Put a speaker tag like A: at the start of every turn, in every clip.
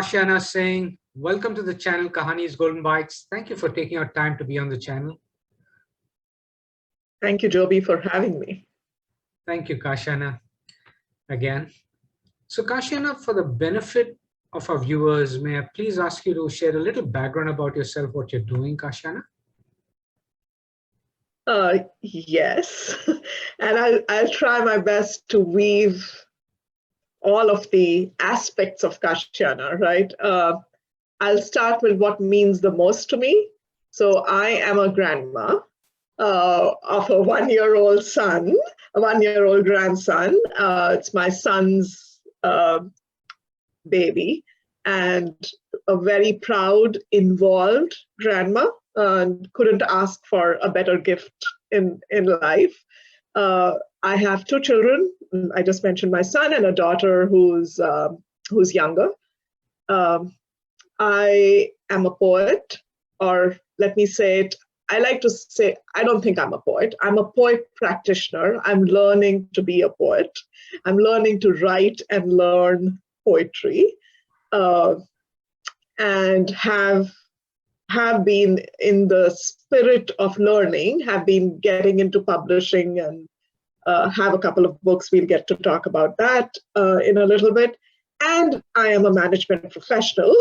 A: Kashiana Singh. Welcome to the channel Kahani's Golden Bytes. Thank you for taking your time to be on the channel.
B: Thank you, Joby, for having me.
A: Thank you, Kashiana, again. So Kashiana, for the benefit of our viewers, may I please ask you to share a little background about yourself, what you're doing, Kashiana?
B: Yes, and I'll try my best to weave all of the aspects of Kashiana, right? I'll start with what means the most to me. So I am a grandma of a one-year-old son, a one-year-old grandson. It's my son's baby, and a very proud, involved grandma. Couldn't ask for a better gift in life. I have two children. I just mentioned my son and a daughter who's younger. I am a poet, or let me say it, I like to say, I don't think I'm a poet. I'm a poet practitioner. I'm learning to be a poet. I'm learning to write and learn poetry, and have been in the spirit of learning, have been getting into publishing, and have a couple of books. We'll get to talk about that in a little bit. And I am a management professional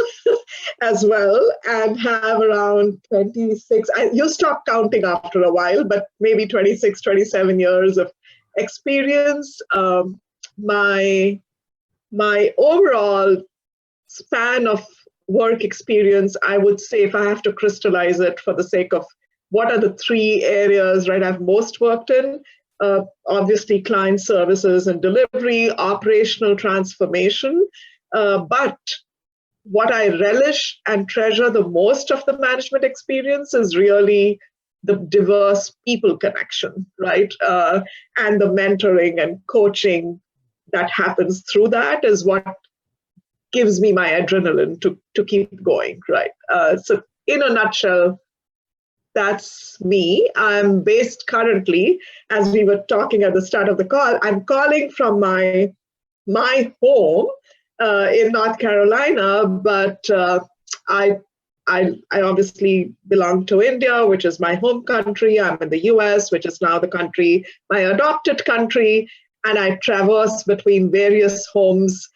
B: as well, and have around 26, you stop counting after a while, but maybe 26, 27 years of experience. My overall span of work experience, I would say, if I have to crystallize it for the sake of what are the three areas, right, I've most worked in, obviously client services and delivery, operational transformation. But what I relish and treasure the most of the management experience is really the diverse people connection, right? And the mentoring and coaching that happens through that is what gives me my adrenaline to keep going, right? So in a nutshell, that's me. I'm based currently, as we were talking at the start of the call, I'm calling from my home in North Carolina, but I obviously belong to India, which is my home country. I'm in the US, which is now the country, my adopted country, and I traverse between various homes,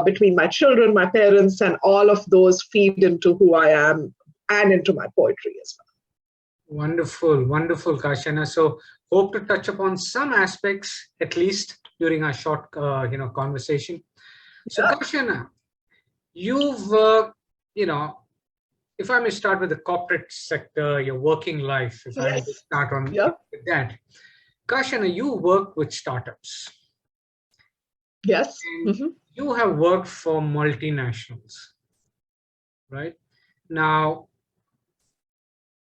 B: between my children, my parents, and all of those feed into who I am and into my poetry as well.
A: Wonderful, wonderful, Kashiana. So hope to touch upon some aspects, at least during our short, conversation. So Kashiana, you've, if I may start with the corporate sector, your working life, if I may start on with that. Kashiana, you work with startups.
B: Yes.
A: You have worked for multinationals, right? Now,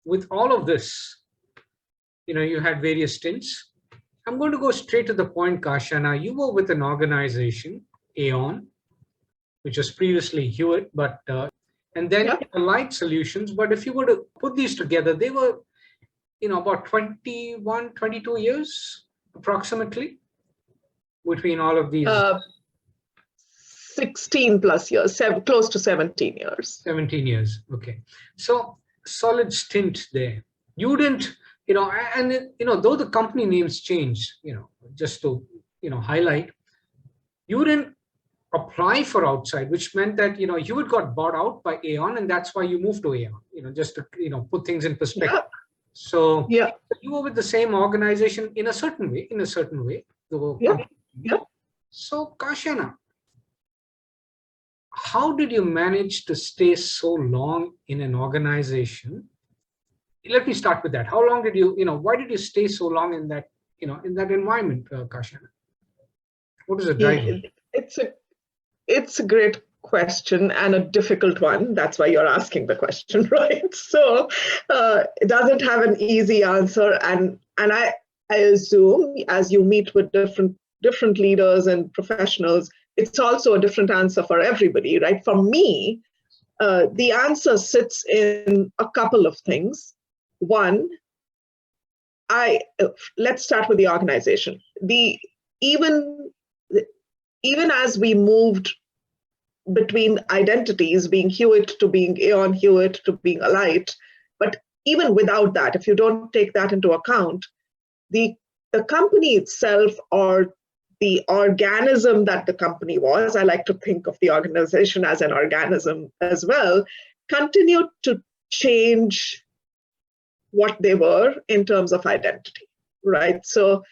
A: with all of this, you had various stints. I'm going to go straight to the point, Kashiana. You were with an organization, Aon, which was previously Hewitt, but and then Alight Solutions. But if you were to put these together, they were, about 21, 22 years approximately between all of these.
B: 16 plus years, close to 17 years.
A: 17 years. Okay. So solid stint there. You didn't, and though the company names changed, just to, highlight, you didn't apply for outside, which meant that, Hewitt got bought out by Aon, and that's why you moved to Aon, just to, put things in perspective. So you were with the same organization in a certain way, So Kashiana, how did you manage to stay so long in an organization? Let me start with that. How long did you, why did you stay so long in that, in that environment, Kashiana? What is the driver?
B: It's a great question and a difficult one. That's why you're asking the question, right? So it doesn't have an easy answer. And I assume as you meet with different leaders and professionals, it's also a different answer for everybody, right? For me, the answer sits in a couple of things. One, let's start with the organization. Even as we moved between identities, being Hewitt to being Aon Hewitt to being Alight. But even without that, if you don't take that into account, the company itself, or the organism that the company was, I like to think of the organization as an organism as well, continued to change what they were in terms of identity, right? So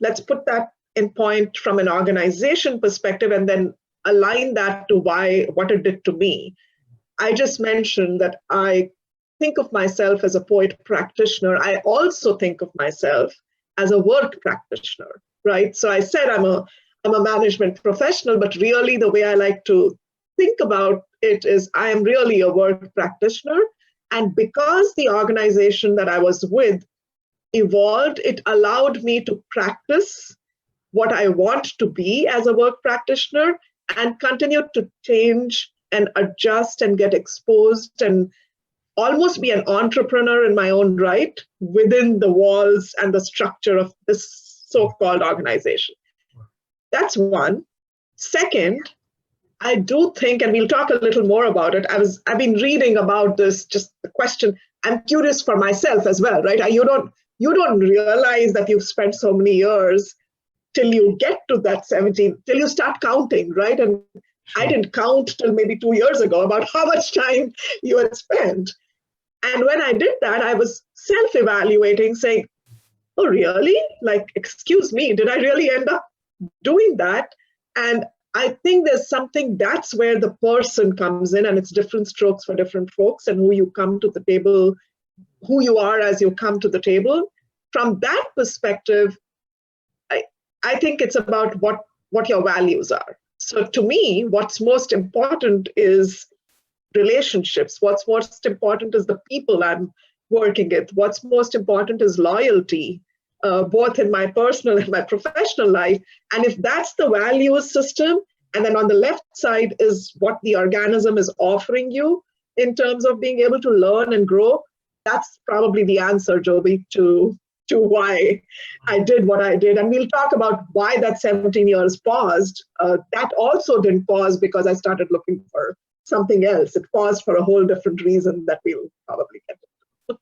B: let's put that in point from an organization perspective, and then align that to what it did to me. I just mentioned that I think of myself as a poet practitioner. I also think of myself as a work practitioner, right? So I said I'm a management professional, but really the way I like to think about it is I am really a work practitioner. And because the organization that I was with evolved, it allowed me to practice what I want to be as a work practitioner and continue to change and adjust and get exposed and almost be an entrepreneur in my own right within the walls and the structure of this so-called organization. That's one. Second, I do think, and we'll talk a little more about it, I've been reading about this, just the question, I'm curious for myself as well, right? You don't realize that you've spent so many years till you get to that 17, till you start counting, right? And I didn't count till maybe 2 years ago about how much time you had spent. And when I did that, I was self-evaluating, saying, oh, really? Like, excuse me, did I really end up doing that? And I think there's something, that's where the person comes in, and it's different strokes for different folks, and who you come to the table, who you are as you come to the table. From that perspective, I think it's about what your values are. So to me, what's most important is relationships. What's most important is the people I'm working with. What's most important is loyalty, both in my personal and my professional life. And if that's the value system, and then on the left side is what the organism is offering you in terms of being able to learn and grow, that's probably the answer, Joby, to why I did what I did. And we'll talk about why that 17 years paused. That also didn't pause because I started looking for something else. It paused for a whole different reason that we'll probably get to.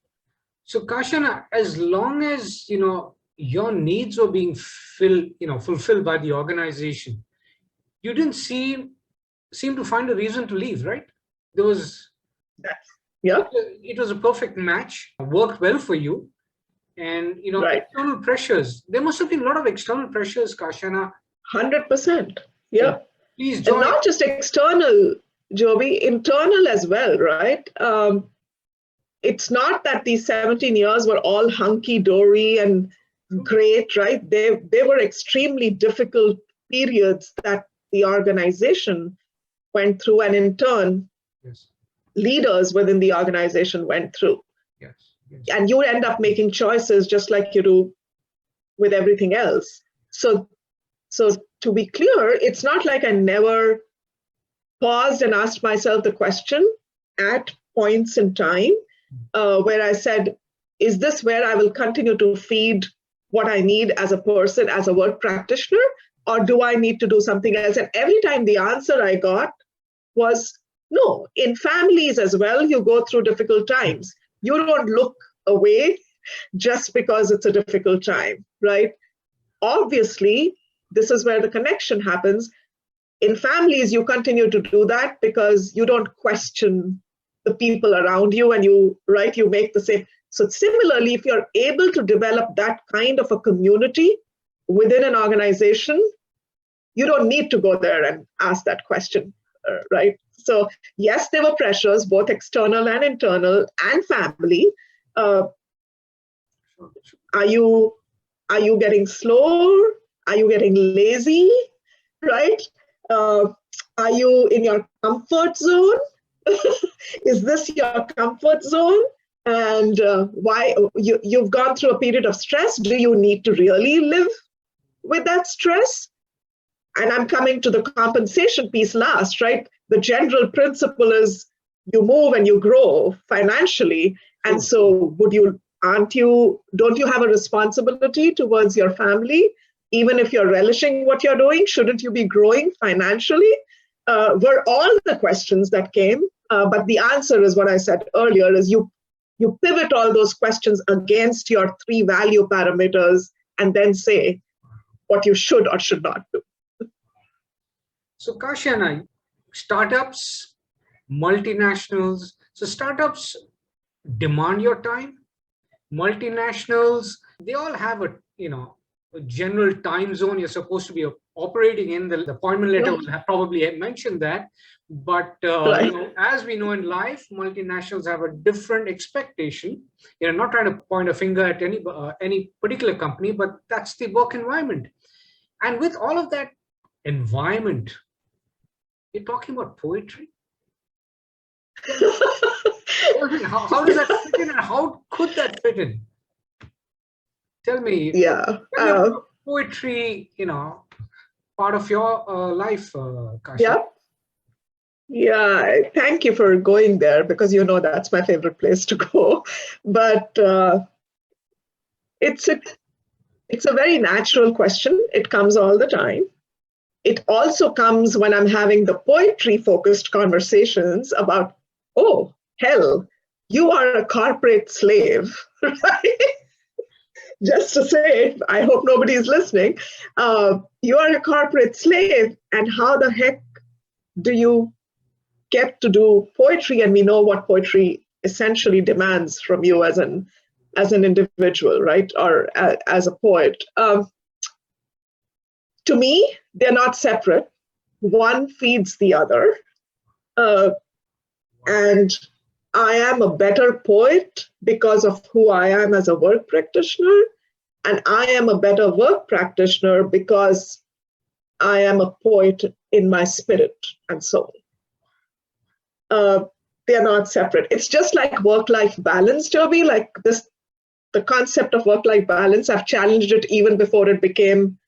A: So Kashiana, as long as your needs were being fulfilled by the organization, you didn't seem to find a reason to leave, right? There was it was a perfect match, worked well for you. And
B: right.
A: External pressures. There must have been a lot of external pressures, Kashiana.
B: 100%. Yeah.
A: Please join.
B: And not just external, Joby, internal as well, right? It's not that these 17 years were all hunky-dory and great, right? They were extremely difficult periods that the organization went through, and in turn, leaders within the organization went through.
A: Yes.
B: And you end up making choices just like you do with everything else. So to be clear, it's not like I never paused and asked myself the question at points in time where I said, is this where I will continue to feed what I need as a person, as a work practitioner, or do I need to do something else? And every time the answer I got was no. In families as well, you go through difficult times. You don't look away just because it's a difficult time, right? Obviously, this is where the connection happens. In families, you continue to do that because you don't question the people around you, and you make the same. So similarly, if you're able to develop that kind of a community within an organization, you don't need to go there and ask that question, right? So yes, there were pressures, both external and internal, and family. Are you getting slower? Are you getting lazy? Right? Are you in your comfort zone? Is this your comfort zone? And why you've gone through a period of stress? Do you need to really live with that stress? And I'm coming to the compensation piece last, right? The general principle is you move and you grow financially. And so don't you have a responsibility towards your family? Even if you're relishing what you're doing, shouldn't you be growing financially? were all the questions that came. But the answer is what I said earlier, is you pivot all those questions against your 3 value parameters and then say what you should or should not do.
A: So Kashiana, startups, multinationals. So startups demand your time. Multinationals, they all have a general time zone you're supposed to be operating in. The appointment letter will have probably mentioned that. But
B: Right.
A: as we know in life, multinationals have a different expectation. Not trying to point a finger at any particular company, but that's the work environment. And with all of that environment, you're talking about poetry. How does that fit in, and how could that fit in? Tell me.
B: Yeah.
A: Tell me about poetry, part of your life, Kashi.
B: Yeah. Yeah. Thank you for going there, because that's my favorite place to go. But it's a very natural question. It comes all the time. It also comes when I'm having the poetry-focused conversations about, oh, hell, you are a corporate slave, right? Just to say, I hope nobody is listening. You are a corporate slave, and how the heck do you get to do poetry? And we know what poetry essentially demands from you as an individual, right? Or as a poet. To me, they're not separate. One feeds the other. And I am a better poet because of who I am as a work practitioner. And I am a better work practitioner because I am a poet in my spirit and soul. They're not separate. It's just like work-life balance, Toby. Like the concept of work-life balance, I've challenged it even before it became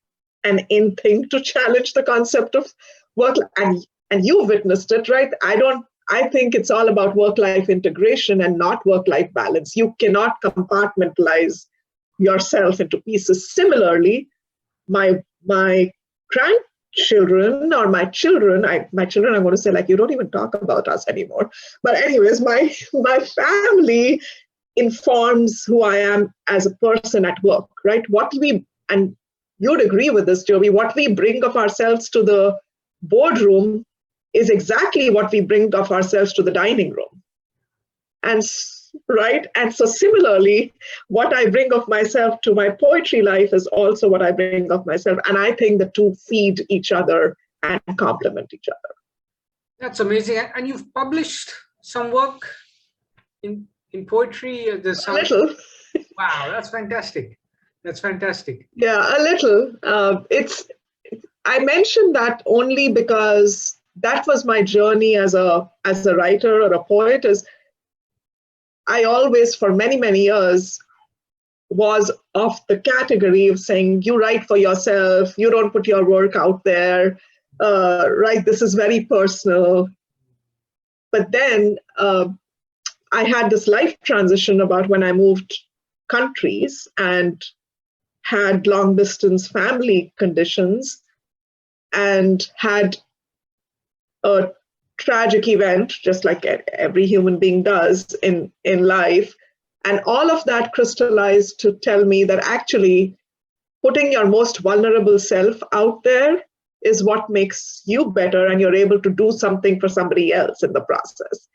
B: an in thing to challenge the concept of work, and you've witnessed it, right? I think it's all about work-life integration and not work-life balance. You cannot compartmentalize yourself into pieces. Similarly, my grandchildren or my children, I'm going to say, like, you don't even talk about us anymore. But anyways, my family informs who I am as a person at work, right? And you'd agree with this, Joby, what we bring of ourselves to the boardroom is exactly what we bring of ourselves to the dining room. And right? And so similarly, what I bring of myself to my poetry life is also what I bring of myself. And I think the two feed each other and complement each other.
A: That's amazing. And you've published some work in poetry.
B: A little.
A: Wow, that's fantastic. That's fantastic.
B: Yeah, a little. I mentioned that only because that was my journey as a writer or a poet. Is I always, for many, many years, was of the category of saying, you write for yourself, you don't put your work out there, right? This is very personal. But then I had this life transition about when I moved countries and had long distance family conditions and had a tragic event, just like every human being does in life. And all of that crystallized to tell me that actually putting your most vulnerable self out there is what makes you better, and you're able to do something for somebody else in the process.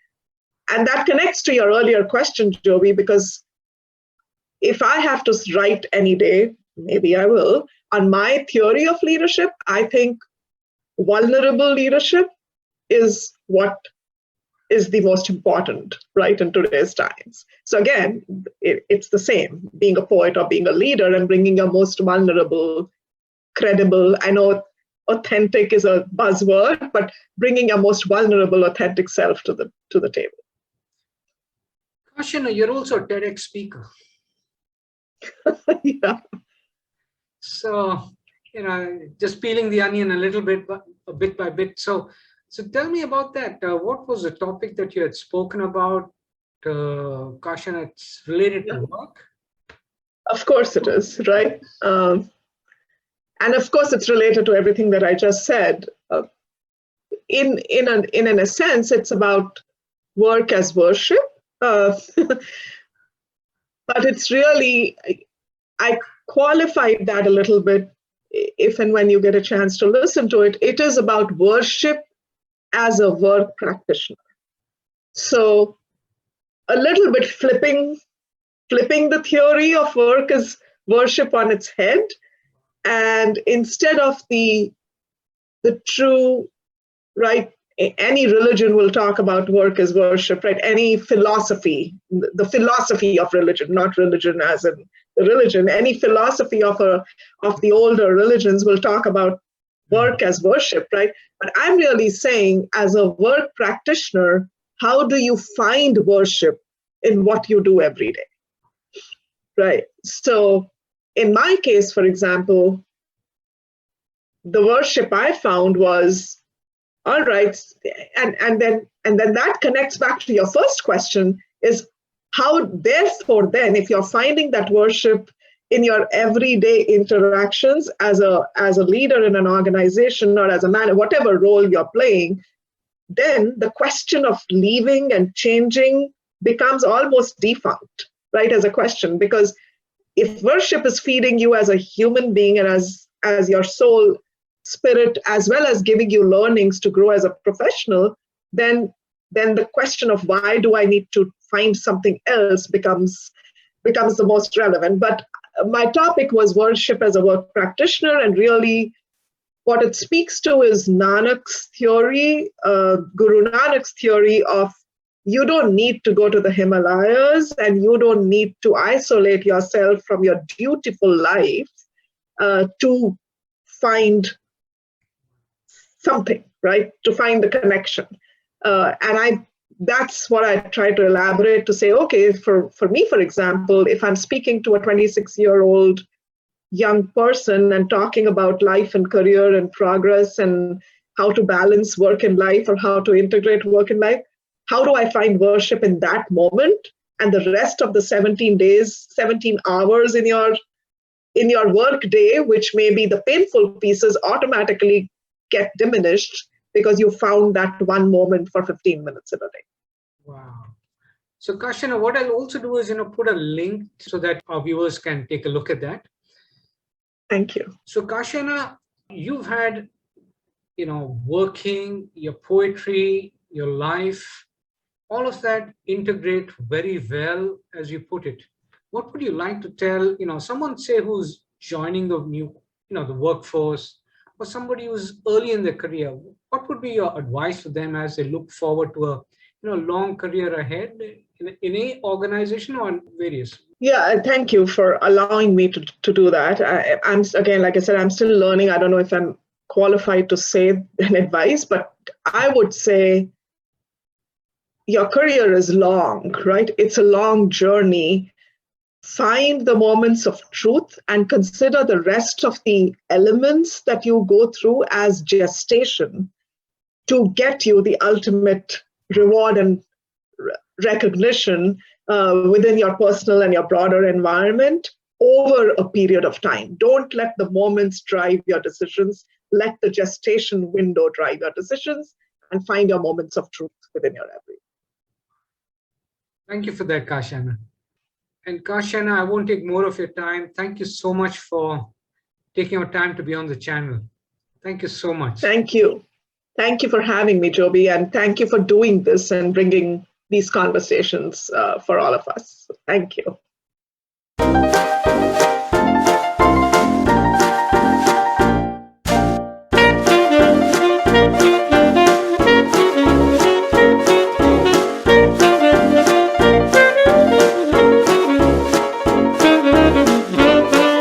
B: And that connects to your earlier question, Joby, because if I have to write any day, maybe I will, on my theory of leadership, I think vulnerable leadership is what is the most important, right, in today's times. So again, it's the same, being a poet or being a leader and bringing your most vulnerable, credible, I know authentic is a buzzword, but bringing your most vulnerable, authentic self to the table.
A: Kashiana, you're also a TEDx speaker.
B: Yeah.
A: So, just peeling the onion a little bit, bit by bit. So tell me about that. What was the topic that you had spoken about, Kashiana? It's related to work?
B: Of course it is, right? And of course it's related to everything that I just said. in a sense, it's about work as worship. But it's really, I qualified that a little bit if and when you get a chance to listen to it. It is about worship as a work practitioner. So a little bit flipping the theory of work as worship on its head. And instead of the true, right, any religion will talk about work as worship, right? Any philosophy, the philosophy of religion, not religion as in the religion, any philosophy of the older religions will talk about work as worship, right? But I'm really saying, as a work practitioner, how do you find worship in what you do every day, right? So in my case, for example, the worship I found was, all right, and then that connects back to your first question, is how, therefore, then, if you're finding that worship in your everyday interactions as a leader in an organization or as a man, whatever role you're playing, then the question of leaving and changing becomes almost defunct, right, as a question. Because if worship is feeding you as a human being and as your soul spirit, as well as giving you learnings to grow as a professional, then the question of why do I need to find something else becomes the most relevant. But my topic was worship as a work practitioner, and really what it speaks to is Nanak's theory, Guru Nanak's theory of, you don't need to go to the Himalayas and you don't need to isolate yourself from your dutiful life to find something, right? To find the connection. That's what I try to elaborate, to say, okay, for me, for example, if I'm speaking to a 26-year-old young person and talking about life and career and progress and how to balance work and life, or how to integrate work and life, how do I find worship in that moment? And the rest of the 17 days, 17 hours in your work day, which may be the painful pieces, automatically get diminished because you found that one moment for 15 minutes in a day.
A: Wow. So Kashiana, what I'll also do is, put a link so that our viewers can take a look at that.
B: Thank you.
A: So Kashiana, you've had, working, your poetry, your life, all of that integrate very well, as you put it. What would you like to tell, someone, say, who's joining the new, the workforce, or somebody who's early in their career? What would be your advice for them as they look forward to a, long career ahead in a organization or in various?
B: Yeah, thank you for allowing me to do that. I'm, again, like I said, I'm still learning. I don't know if I'm qualified to say an advice, but I would say your career is long, right? It's a long journey. Find the moments of truth and consider the rest of the elements that you go through as gestation to get you the ultimate reward and recognition within your personal and your broader environment over a period of time. Don't let the moments drive your decisions. Let the gestation window drive your decisions, and find your moments of truth within your everyday.
A: Thank you for that, Kashiana. And Kashiana, I won't take more of your time. Thank you so much for taking your time to be on the channel. Thank you so much.
B: Thank you. Thank you for having me, Joby, and thank you for doing this and bringing these conversations for all of us. Thank you.